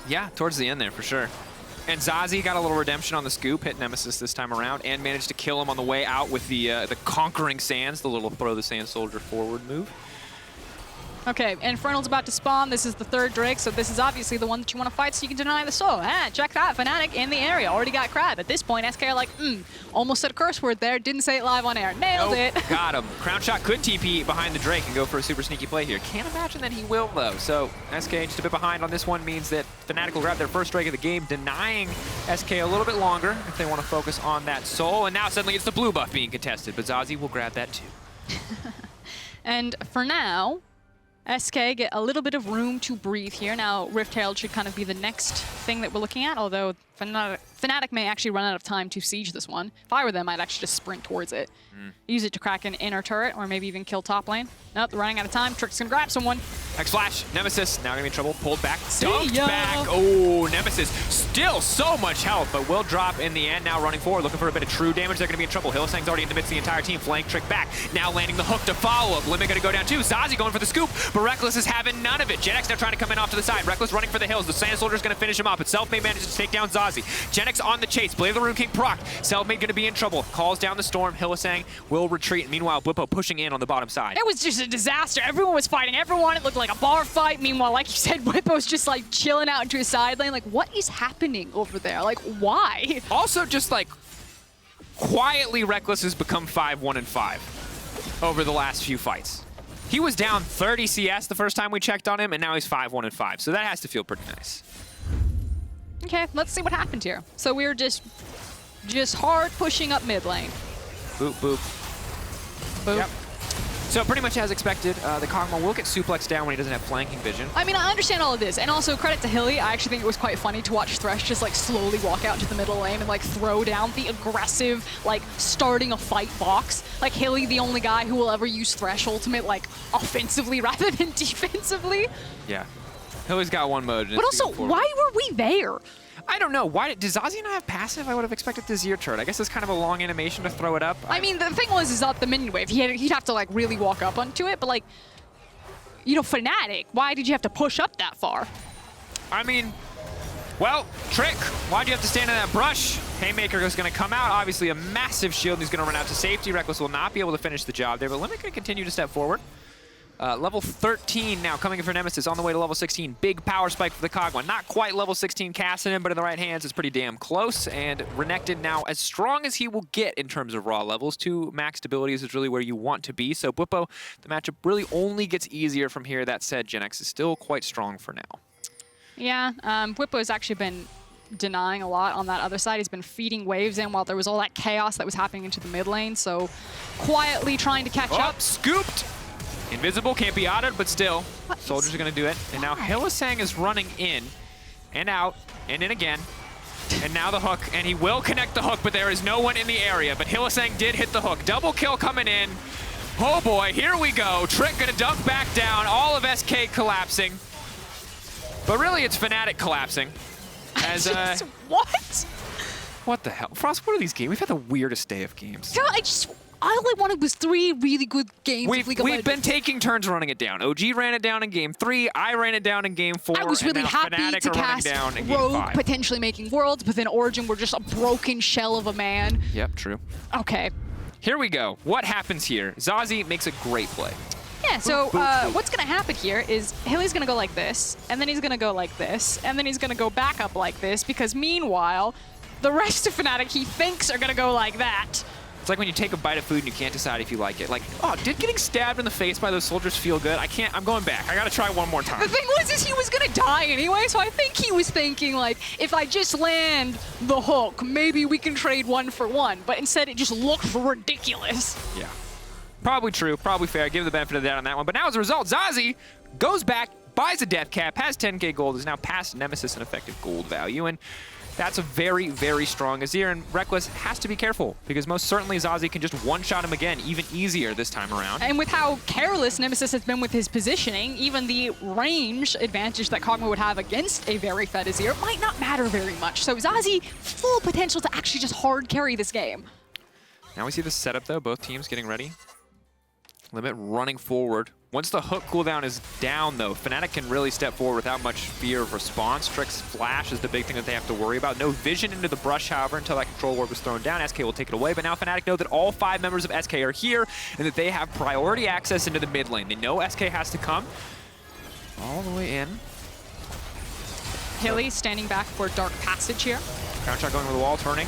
Yeah, towards the end there, for sure. And ZaZee got a little redemption on the scoop, hit Nemesis this time around, and managed to kill him on the way out with the Conquering Sands, the little throw the Sand Soldier forward move. Okay, Infernal's about to spawn. This is the third Drake, so this is obviously the one that you want to fight so you can deny the soul. Check that, Fnatic in the area. Already got Crab. At this point, SK are like, almost said a curse word there. Didn't say it live on air. Nailed it. Got him. Crownshot could TP behind the Drake and go for a super sneaky play here. Can't imagine that he will, though. So SK just a bit behind on this one means that Fnatic will grab their first Drake of the game, denying SK a little bit longer if they want to focus on that soul. And now suddenly it's the blue buff being contested, but ZaZee will grab that too. And for now, SK get a little bit of room to breathe here. Now, Rift Herald should kind of be the next thing that we're looking at, although Fnatic may actually run out of time to siege this one. If I were them, I'd actually just sprint towards it. Use it to crack an inner turret, or maybe even kill top lane. Nope, they're running out of time. Trick's gonna grab someone. Hex Flash, Nemesis, now gonna be in trouble. Pulled back, See dunked ya. back. Oh, Nemesis, still so much health, but will drop in the end. Now running forward, looking for a bit of true damage. They're gonna be in trouble. Hylissang's already in the midst of the entire team. Flank Trick back. Now landing the hook to follow up. Limit gonna go down too. ZaZee going for the scoop, but Rekkles is having none of it. Jenax now trying to come in off to the side. Rekkles running for the hills. The Sand Soldier's gonna finish him off, but Selfmade manages to take down ZaZee. Jenax on the chase. Blade of the Rune King proc. Selfmade gonna be in trouble. Calls down the storm. Hylissang will retreat. Meanwhile, Bwipo pushing in on the bottom side. It was just a disaster. Everyone was fighting everyone. It looked like a bar fight. Meanwhile, like you said, Bwipo's just like chilling out into a side lane. Like, what is happening over there? Like, why? Also, just like quietly, Rekkles has become 5-1-5 over the last few fights. He was down 30 CS the first time we checked on him, and now he's 5-1-5. So that has to feel pretty nice. Okay, let's see what happened here. So we're just hard pushing up mid lane. Boop, boop. Boop. Yep. So pretty much as expected, the Kog'Maw will get suplexed down when he doesn't have flanking vision. I mean, I understand all of this, and also credit to Hilly. I actually think it was quite funny to watch Thresh just like slowly walk out to the middle lane and like throw down the aggressive, like starting a fight box. Like Hilly, the only guy who will ever use Thresh ultimate like offensively rather than defensively. Yeah. Hilly's got one mode. But also, why were we there? I don't know. Why did ZaZee not have passive? I would have expected the ZaZee turret. I guess it's kind of a long animation to throw it up. I mean, the thing was, is up the minion wave. He'd have to like really walk up onto it, but like, you know, Fnatic, why did you have to push up that far? I mean, well, Trick, why'd you have to stand in that brush? Haymaker is going to come out. Obviously, a massive shield. He's going to run out to safety. Rekkles will not be able to finish the job there, but Limit can continue to step forward. Level 13 now coming in for Nemesis on the way to level 16. Big power spike for the Kog'Maw. Not quite level 16 casting him, but in the right hands, it's pretty damn close. And Renekton now as strong as he will get in terms of raw levels. 2 maxed abilities is really where you want to be. So Bwipo, the matchup really only gets easier from here. That said, Jenax is still quite strong for now. Yeah, Bwipo has actually been denying a lot on that other side. He's been feeding waves in while there was all that chaos that was happening into the mid lane. So quietly trying to catch up. Scooped! Invisible, can't be autoed, but still, Soldiers are going to do it. And now Hylissang is running in and out and in again. And now the hook, and he will connect the hook, but there is no one in the area. But Hylissang did hit the hook. Double kill coming in. Oh boy, here we go. Trick going to dunk back down. All of SK collapsing. But really, it's Fnatic collapsing. As What? What the hell? Frost, what are these games? We've had the weirdest day of games. God, all I wanted was 3 really good games of League of We've Legends. been taking turns running it down. OG ran it down in game 3. I ran it down in game 4. I was really and now happy Fnatic to are running cast down in game Rogue, 5. potentially making Worlds, but then Origin were just a broken shell of a man. Yep, true. Okay. Here we go. What happens here? ZaZee makes a great play. Yeah, so what's going to happen here is Hilly's going to go like this, and then he's going to go like this, and then he's going to go back up like this, because meanwhile, the rest of Fnatic he thinks are going to go like that. It's like when you take a bite of food and you can't decide if you like it. Like, oh, did getting stabbed in the face by those soldiers feel good? I'm going back. I gotta try one more time. The thing was is he was going to die anyway, so I think he was thinking, like, if I just land the hook, maybe we can trade 1 for 1. But instead, it just looked ridiculous. Yeah. Probably true, probably fair. I give the benefit of the doubt on that one. But now as a result, ZaZee goes back, buys a death cap, has 10k gold, is now past Nemesis in effective gold value. And that's a very, very strong Azir, and Rekkles has to be careful, because most certainly ZaZee can just one-shot him again, even easier this time around. And with how careless Nemesis has been with his positioning, even the range advantage that Kog'Maw would have against a very fed Azir might not matter very much. So ZaZee, full potential to actually just hard carry this game. Now we see the setup, though, both teams getting ready. Limit running forward. Once the hook cooldown is down, though, Fnatic can really step forward without much fear of response. Trick's flash is the big thing that they have to worry about. No vision into the brush, however, until that control ward was thrown down. SK will take it away, but now Fnatic know that all 5 members of SK are here and that they have priority access into the mid lane. They know SK has to come all the way in. Hilly standing back for Dark Passage here. Crownshot going over the wall, turning.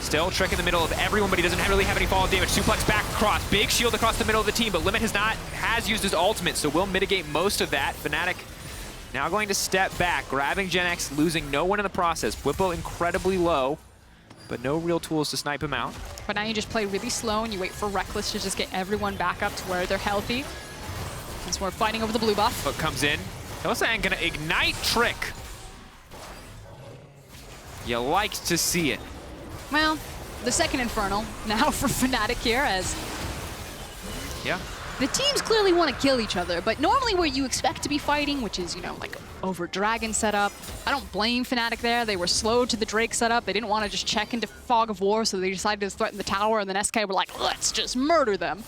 Still Trick in the middle of everyone, but he doesn't really have any fall damage. Suplex back across. Big shield across the middle of the team, but Limit has used his ultimate, so will mitigate most of that. Fnatic now going to step back, grabbing Jenax, losing no one in the process. Bwipo incredibly low, but no real tools to snipe him out. But now you just play really slow and you wait for Rekkles to just get everyone back up to where they're healthy. Since we're fighting over the blue buff. But comes in. Hylissang gonna ignite Trick. You like to see it. Well, the second Infernal now for Fnatic here, as Yeah. the teams clearly want to kill each other, but normally where you expect to be fighting, which is, you know, like over Dragon setup, I don't blame Fnatic there. They were slow to the Drake setup. They didn't want to just check into Fog of War, so they decided to threaten the tower, and then SK were like, let's just murder them.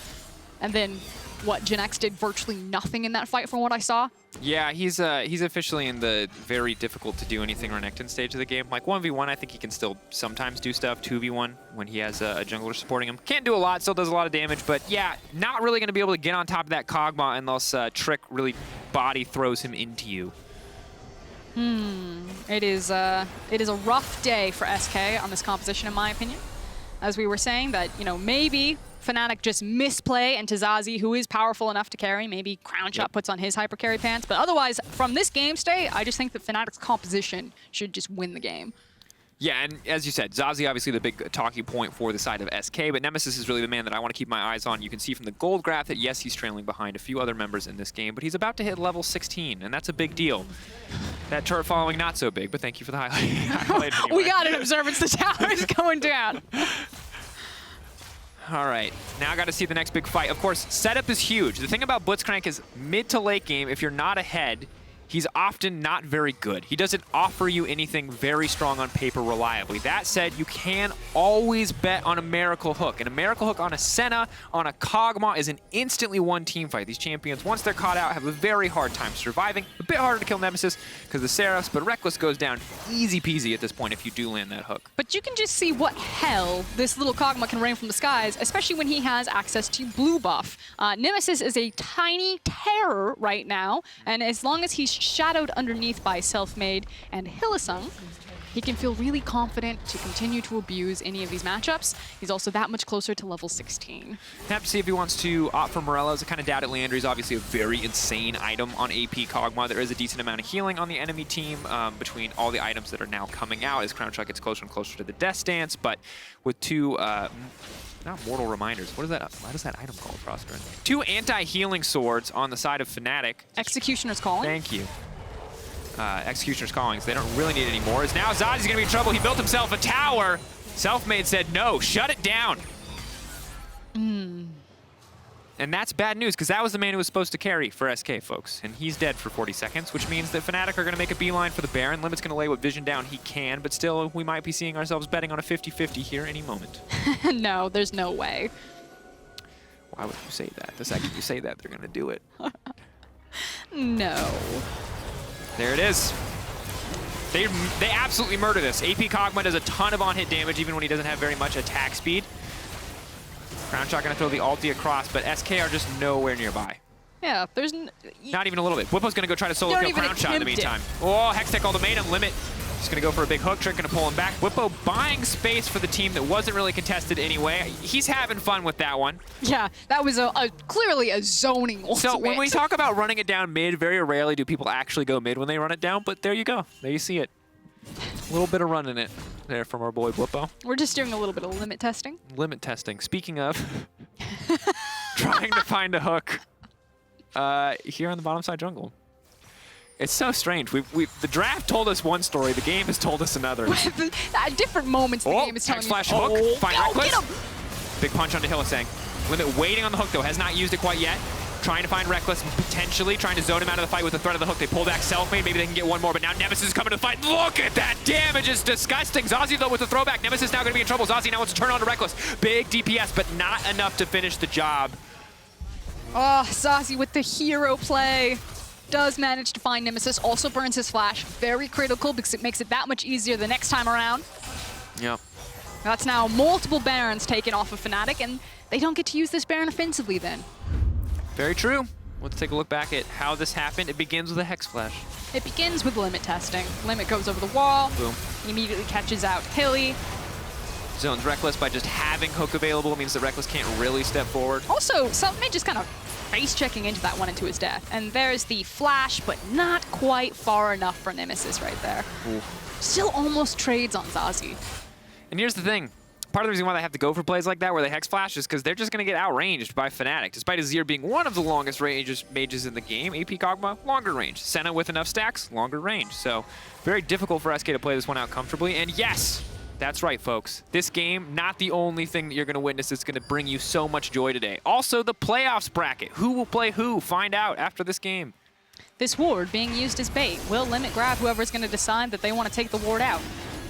And then, what, Jenax did virtually nothing in that fight from what I saw? Yeah, he's officially in the very difficult to do anything Renekton stage of the game. Like 1v1, I think he can still sometimes do stuff. 2v1, when he has a jungler supporting him. Can't do a lot, still does a lot of damage, but yeah, not really going to be able to get on top of that Kog'Maw unless Trick really body throws him into you. It is a rough day for SK on this composition, in my opinion. As we were saying, that, you know, maybe Fnatic just misplay into ZaZee, who is powerful enough to carry. Maybe Crownshot puts on his hyper carry pants. But otherwise, from this game state, I just think that Fnatic's composition should just win the game. Yeah, and as you said, ZaZee obviously the big talking point for the side of SK, but Nemesis is really the man that I want to keep my eyes on. You can see from the gold graph that, yes, he's trailing behind a few other members in this game, but he's about to hit level 16, and that's a big deal. That turret following, not so big, but thank you for the highlight anyway. We got an observance. The tower is going down. All right, now I got to see the next big fight. Of course, setup is huge. The thing about Blitzcrank is mid to late game, if you're not ahead, he's often not very good. He doesn't offer you anything very strong on paper reliably. That said, you can always bet on a Miracle Hook. And a Miracle Hook on a Senna, on a Kog'Maw is an instantly won team fight. These champions, once they're caught out, have a very hard time surviving. A bit harder to kill Nemesis because the Seraphs, but Rekkles goes down easy peasy at this point if you do land that hook. But you can just see what hell this little Kog'Maw can rain from the skies, especially when he has access to blue buff. Nemesis is a tiny terror right now, and as long as he's shadowed underneath by Selfmade and Hylissang, he can feel really confident to continue to abuse any of these matchups. He's also that much closer to level 16. Have to see if he wants to opt for Morello's. I kind of doubt it. Landry's obviously a very insane item on AP Kog'Maw. There is a decent amount of healing on the enemy team between all the items that are now coming out as Crownshot gets closer and closer to the Death Stance, but with two not mortal reminders. What is that? What is that item called, Froskurinn? Two anti-healing swords on the side of Fnatic. Executioner's Calling. Thank you. Executioner's Calling, so they don't really need any more. As now ZaZee's gonna be in trouble. He built himself a tower. Selfmade said, no, shut it down. And that's bad news, because that was the man who was supposed to carry for SK, folks. And he's dead for 40 seconds, which means that Fnatic are going to make a beeline for the Baron. Limit's going to lay what vision down he can, but still, we might be seeing ourselves betting on a 50-50 here any moment. No, there's no way. Why would you say that? The second you say that, they're going to do it. No. There it is. They absolutely murder this. AP Kog'Maw does a ton of on-hit damage, even when he doesn't have very much attack speed. Crownshot gonna throw the ulti across, but SK are just nowhere nearby. Yeah, there's... Not even a little bit. Bwipo's gonna go try to solo kill Crownshot in the meantime. Oh, Hextech ultimatum, Limit. Just gonna go for a big hook trick, gonna pull him back. Bwipo buying space for the team that wasn't really contested anyway. He's having fun with that one. Yeah, that was clearly a zoning ultimate. So when we talk about running it down mid, very rarely do people actually go mid when they run it down, but there you go. There you see it. A little bit of run in it there from our boy Bwipo. We're just doing a little bit of limit testing. Limit testing. Speaking of, trying to find a hook here on the bottom side jungle. It's so strange. The draft told us one story. The game has told us another. At different moments, the game is telling you. Flash hook. Find Rekkles. Get him! Big punch onto Hylissang. Limit waiting on the hook, though. Has not used it quite yet. Trying to find Rekkles, potentially trying to zone him out of the fight with the threat of the hook. They pull back Selfmade. Maybe they can get one more, but now Nemesis is coming to the fight. Look at that damage. It's disgusting. ZaZee, though, with the throwback. Nemesis now going to be in trouble. ZaZee now wants to turn on to Rekkles. Big DPS, but not enough to finish the job. Oh, ZaZee with the hero play. Does manage to find Nemesis. Also burns his flash. Very critical because it makes it that much easier the next time around. Yep. That's now multiple Barons taken off of Fnatic, and they don't get to use this Baron offensively then. Very true. Let's take a look back at how this happened. It begins with a Hex Flash. It begins with limit testing. Limit goes over the wall. Boom. Immediately catches out Hilly. Zones Rekkles by just having hook available. It means that Rekkles can't really step forward. Also, Selfmade just kind of face-checking into that one into his death. And there's the flash, but not quite far enough for Nemesis right there. Ooh. Still almost trades on ZaZee. And here's the thing. part of the reason why they have to go for plays like that where they Hex Flash is because they're just going to get outranged by Fnatic. Despite Azir being one of the longest mages in the game, AP Kog'Maw, longer range. Senna with enough stacks, longer range. So very difficult for SK to play this one out comfortably. And yes, that's right, folks. This game, not the only thing that you're going to witness that's going to bring you so much joy today. Also, the playoffs bracket. Who will play who? Find out after this game. This ward being used as bait will limit grab whoever's going to decide that they want to take the ward out.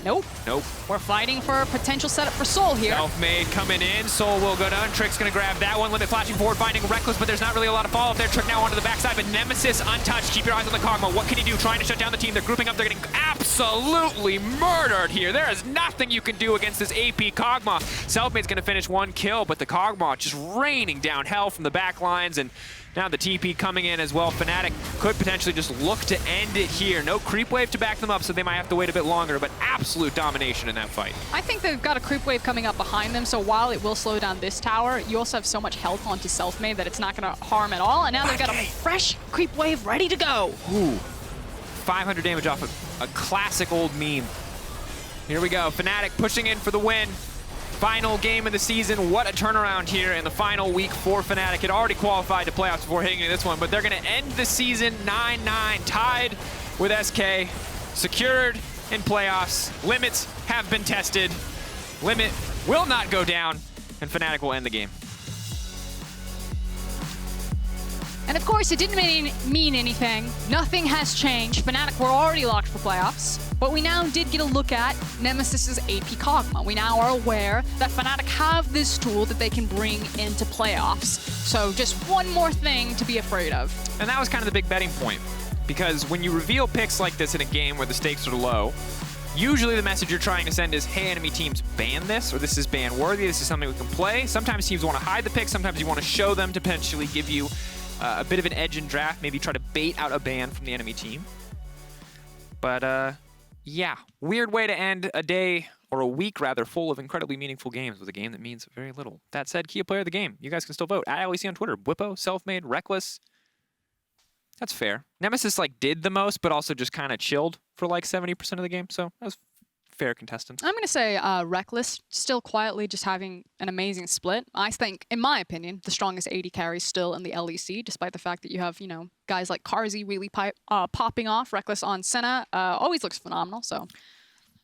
Nope. Nope. We're fighting for a potential setup for Soul here. Selfmade coming in. Soul will go down. Trick's going to grab that one. Limit flashing forward, finding Rekkles, but there's not really a lot of follow-up there. Trick now onto the backside, but Nemesis untouched. Keep your eyes on the Kog'Maw. What can he do? Trying to shut down the team. They're grouping up. They're getting absolutely murdered here. There is nothing you can do against this AP Kog'Maw. Selfmade's going to finish 1 kill, but the Kog'Maw just raining down hell from the back lines, and now the TP coming in as well. Fnatic could potentially just look to end it here. No creep wave to back them up, so they might have to wait a bit longer, but absolute domination in that fight. I think they've got a creep wave coming up behind them, so while it will slow down this tower, you also have so much health onto Selfmade that it's not going to harm at all, and now they've got a fresh creep wave ready to go. Ooh. 500 damage off a classic old meme. Here we go. Fnatic pushing in for the win. Final game of the season. What a turnaround here in the final week for Fnatic. It already qualified to playoffs before hitting this one, but they're going to end the season 9-9, tied with SK, secured in playoffs. Limits have been tested. Limit will not go down, and Fnatic will end the game. And of course, it didn't mean anything. Nothing has changed. Fnatic were already locked for playoffs, but we now did get a look at Nemesis's AP Kog'Maw. We now are aware that Fnatic have this tool that they can bring into playoffs. So just one more thing to be afraid of. And that was kind of the big betting point, because when you reveal picks like this in a game where the stakes are low, usually the message you're trying to send is, hey, enemy teams, ban this, or this is ban worthy, this is something we can play. Sometimes teams want to hide the pick, sometimes you want to show them to potentially give you a bit of an edge in draft, maybe try to bait out a ban from the enemy team. But yeah, weird way to end a day, or a week rather, full of incredibly meaningful games with a game that means very little. That said, key player of the game. You guys can still vote. At LEC on Twitter. Bwipo, Selfmade, Rekkles. That's fair. Nemesis like did the most, but also just kind of chilled for like 70% of the game. So that was fair contestants. I'm going to say Rekkles, still quietly just having an amazing split. I think, in my opinion, the strongest AD carry still in the LEC, despite the fact that you have, you know, guys like Carzzy really popping off. Rekkles on Senna always looks phenomenal, so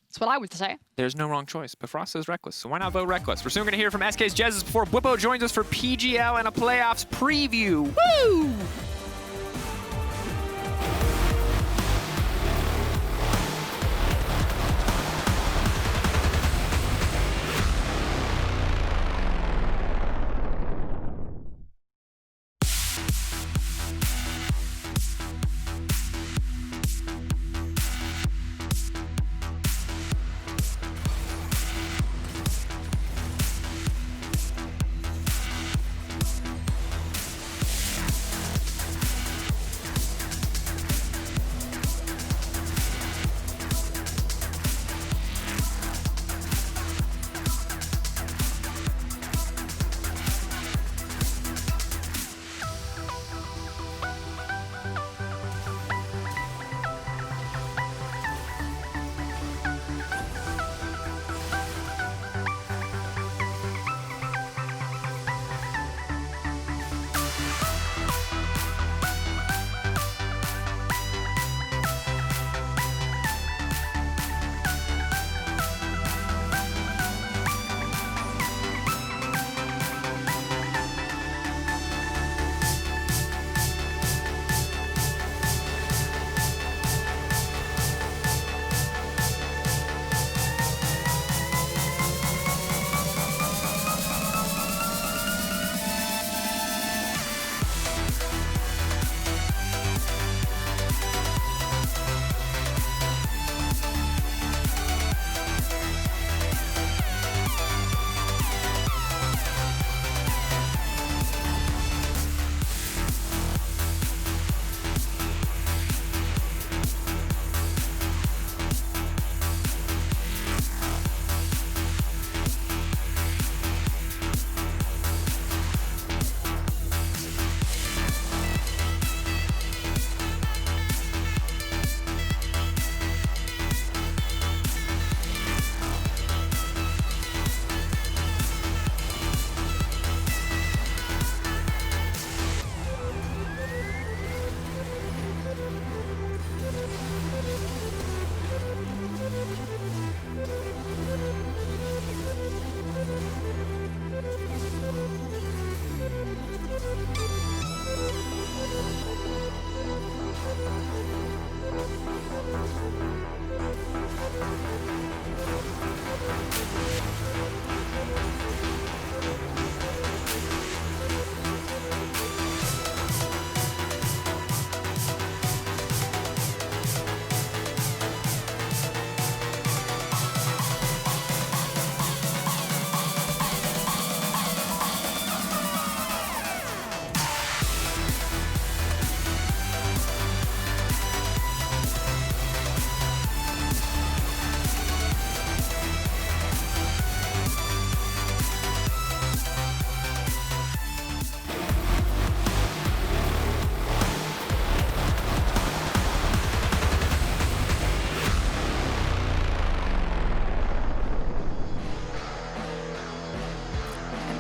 that's what I would say. There's no wrong choice, but Frost says Rekkles, so why not vote Rekkles? We're soon going to hear from SK's Jesiz before Bwipo joins us for PGL and a playoffs preview. Woo!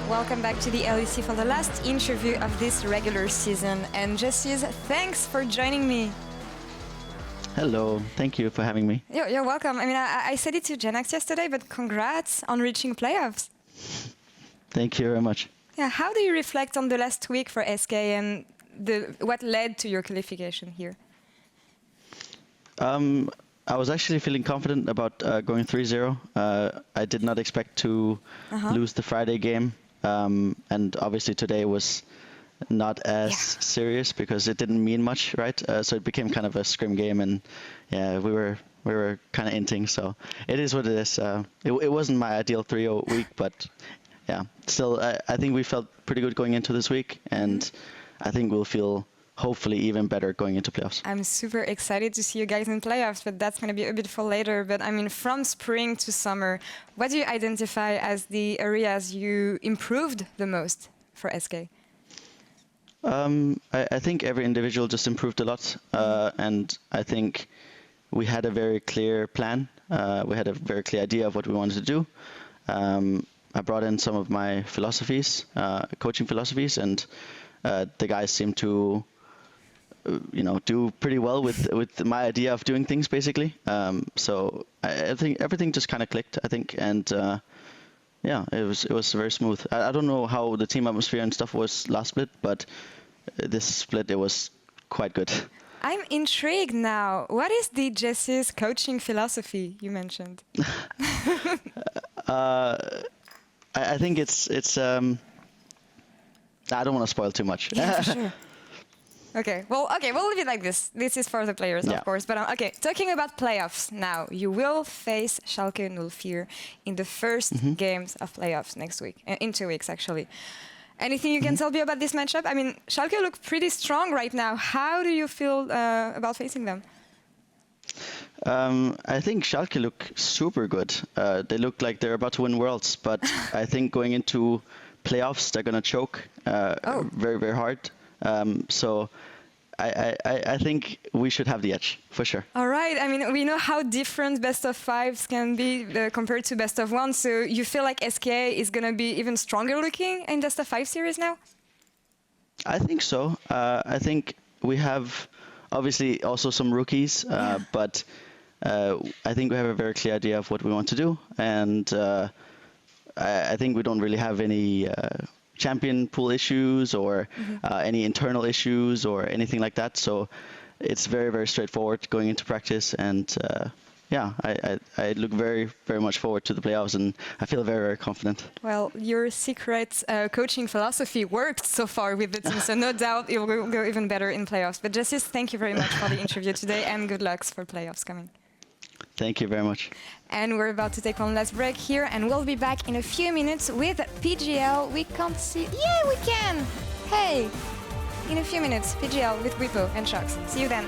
Welcome back to the LEC for the last interview of this regular season. And Jesiz, thanks for joining me. Hello, thank you for having me. You're welcome. I mean, I said it to Jenax yesterday, but congrats on reaching playoffs. Thank you very much. Yeah, how do you reflect on the last week for SK and what led to your qualification here? I was actually feeling confident about going 3-0. I did not expect to lose the Friday game. And obviously today was not as serious because it didn't mean much, right? So it became kind of a scrim game, and yeah, we were kind of inting. So it is what it is. It wasn't my ideal 3-0 week, but yeah, still I think we felt pretty good going into this week, and I think we'll feel hopefully even better going into playoffs. I'm super excited to see you guys in playoffs, but that's going to be a bit for later. But I mean, from spring to summer, what do you identify as the areas you improved the most for SK? I think every individual just improved a lot, and I think we had a very clear plan. We had a very clear idea of what we wanted to do. I brought in some of my philosophies, coaching philosophies, and the guys seemed to do pretty well with my idea of doing things, basically. So I think everything just kind of clicked, I think, and yeah, it was very smooth. I don't know how the team atmosphere and stuff was last split, but this split it was quite good. I'm intrigued now. What is the Jesiz coaching philosophy you mentioned? I think it's I don't want to spoil too much. Yeah, for sure. Okay, we'll leave it like this. This is for the players, of course. But okay, talking about playoffs now, you will face Schalke 04 in the first games of playoffs next week, in 2 weeks actually. Anything you can tell me about this matchup? I mean, Schalke look pretty strong right now. How do you feel about facing them? I think Schalke look super good. They look like they're about to win Worlds, but I think going into playoffs, they're going to choke very, very hard. So I think we should have the edge, for sure. All right. I mean, we know how different best of fives can be compared to best of one. So you feel like SK is going to be even stronger looking in best of five series now? I think so. I think we have obviously also some rookies, but I think we have a very clear idea of what we want to do. And I think we don't really have any champion pool issues or any internal issues or anything like that. So it's very, very straightforward going into practice. And yeah, I look very, very much forward to the playoffs, and I feel very, very confident. Well, your secret coaching philosophy worked so far with the team, so no doubt it will go even better in playoffs. But Jesiz, thank you very much for the interview today, and good luck for playoffs coming. Thank you very much. And we're about to take one last break here, and we'll be back in a few minutes with PGL. We can't see... Yeah, we can! Hey! In a few minutes, PGL with Bwipo and Sjokz. See you then.